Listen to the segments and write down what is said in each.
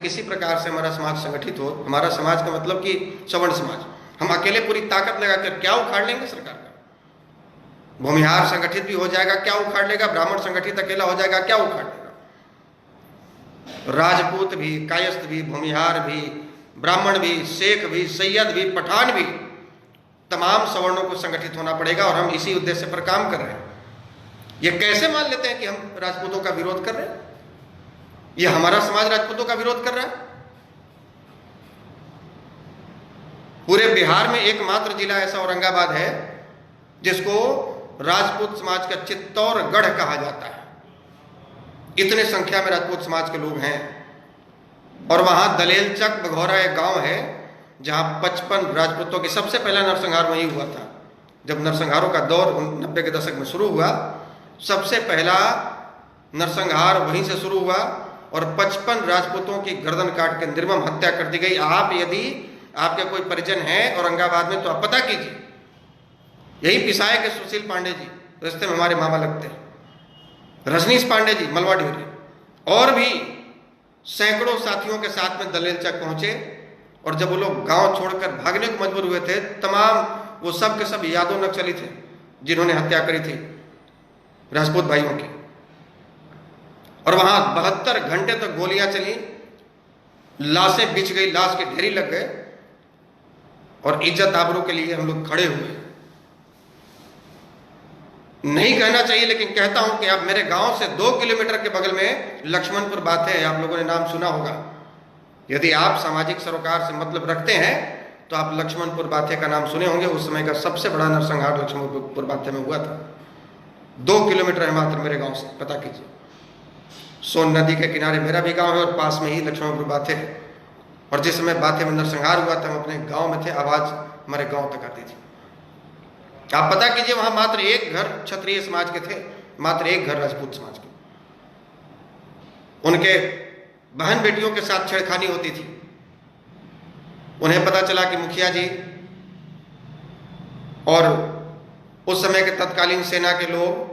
किसी प्रकार से हमारा समाज संगठित हो। हमारा समाज का मतलब कि सवर्ण समाज, हम अकेले पूरी ताकत लगाकर क्या उखाड़ लेंगे सरकार का। भूमिहार संगठित भी हो जाएगा, क्या उखाड़ लेगा। ब्राह्मण संगठित अकेला हो जाएगा, क्या उखाड़ लेगा। राजपूत भी, कायस्थ भी, भूमिहार भी, ब्राह्मण भी, शेख भी, सैयद भी, पठान भी, तमाम सवर्णों को संगठित होना पड़ेगा। और हम इसी उद्देश्य पर काम कर रहे हैं। ये कैसे मान लेते हैं कि हम राजपूतों का विरोध कर रहे हैं? ये हमारा समाज राजपूतों का विरोध कर रहा है? पूरे बिहार में एकमात्र जिला ऐसा औरंगाबाद है जिसको राजपूत समाज का चित्तौड़गढ़ कहा जाता है। इतने संख्या में राजपूत समाज के लोग हैं। और वहां दलेलचक बघौरा एक गांव है जहां 55 राजपूतों की सबसे पहला नरसंहार वहीं हुआ था। जब नरसंहारों का दौर 90 के दशक में शुरू हुआ, सबसे पहला नरसंहार वहीं से शुरू हुआ और 55 राजपूतों की गर्दन काट के निर्मम हत्या कर दी गई। आप यदि आपके कोई परिजन है औरंगाबाद में तो आप पता कीजिए। यही पिसाए के सुशील पांडे जी रिश्ते में हमारे मामा लगते हैं, रजनीश पांडे जी मलवा ड्योरी, और भी सैकड़ों साथियों के साथ में दलेलचक पहुंचे। और जब वो लोग गांव छोड़कर भागने को मजबूर हुए थे, तमाम वो सब के सब यादव नक्सली थे जिन्होंने हत्या करी थी राजपूत भाइयों की। और वहां 72 घंटे तक गोलियां चली, लाशें बिछ गई, लाश के ढेरी लग गए। और इज्जत आबरू के लिए हम लोग खड़े हुए। नहीं कहना चाहिए लेकिन कहता हूं कि आप मेरे गांव से 2 किलोमीटर के बगल में लक्ष्मणपुर बात है, आप लोगों ने नाम सुना होगा। यदि आप सामाजिक सरोकार से मतलब रखते हैं तो आप लक्ष्मणपुर बाथे का नाम सुने होंगे। उस समय का सबसे बड़ा नरसंहार लक्ष्मणपुर बाथे में हुआ था। 2 किलोमीटर है मात्र मेरे गांव से, पता कीजिए। सोन नदी के किनारे मेरा भी गांव है और पास में ही लक्ष्मणपुर बाथे है। और जिस समय बाथे में नरसंहार हुआ था, हम अपने गांव में थे, आवाज हमारे गांव तक आती थी। आप पता कीजिए, वहां मात्र एक घर क्षत्रिय समाज के थे, मात्र एक घर राजपूत समाज के। उनके बहन बेटियों के साथ छेड़खानी होती थी। उन्हें पता चला कि मुखिया जी और उस समय के तत्कालीन सेना के लोग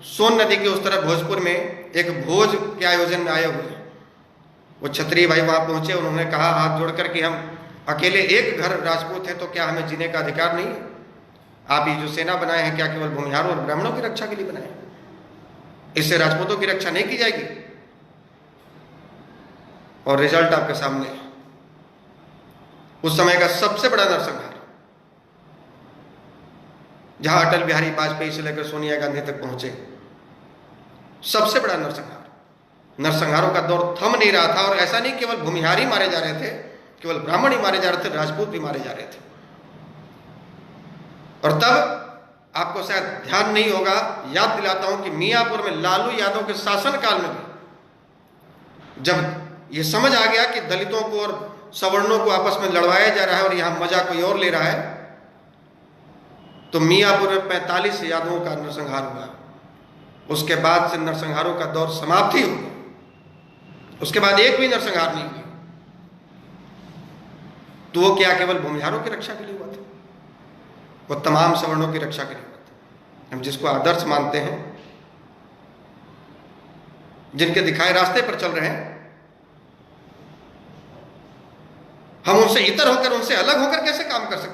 सोन नदी के उस तरफ भोजपुर में एक भोज के आयोजन में आए हुए हैं। वो क्षत्रिय भाई वहां पहुंचे। उन्होंने कहा हाथ जोड़कर कि हम अकेले एक घर राजपूत हैं तो क्या हमें जीने का अधिकार नहीं है? आप ये जो सेना बनाए हैं क्या केवल भूमिहारों और ब्राह्मणों की रक्षा के लिए बनाए? इससे राजपूतों की रक्षा नहीं की जाएगी? और रिजल्ट आपके सामने है। उस समय का सबसे बड़ा नरसंहार, जहां अटल बिहारी वाजपेयी से लेकर सोनिया गांधी तक पहुंचे, सबसे बड़ा नरसंहारों का दौर थम नहीं रहा था। और ऐसा नहीं केवल भूमिहारी मारे जा रहे थे, केवल ब्राह्मण ही मारे जा रहे थे, राजपूत भी मारे जा रहे थे। और तब आपको शायद ध्यान नहीं होगा, याद दिलाता हूं कि मियापुर में लालू यादव के शासनकाल में भी जब ये समझ आ गया कि दलितों को और सवर्णों को आपस में लड़वाया जा रहा है और यहां मजा कोई और ले रहा है, तो मियापुर में 45 यादवों का नरसंहार हुआ। उसके बाद से नरसंहारों का दौर समाप्ति हो गया। उसके बाद एक भी नरसंहार नहीं हुआ। तो वो क्या केवल भूमिहारों की रक्षा के लिए हुआ था? वो तमाम सवर्णों की रक्षा के लिए हुआ था। हम जिसको आदर्श मानते हैं, जिनके दिखाए रास्ते पर चल रहे हैं, हम उनसे इतर होकर, उनसे अलग होकर कैसे काम कर सकते हैं?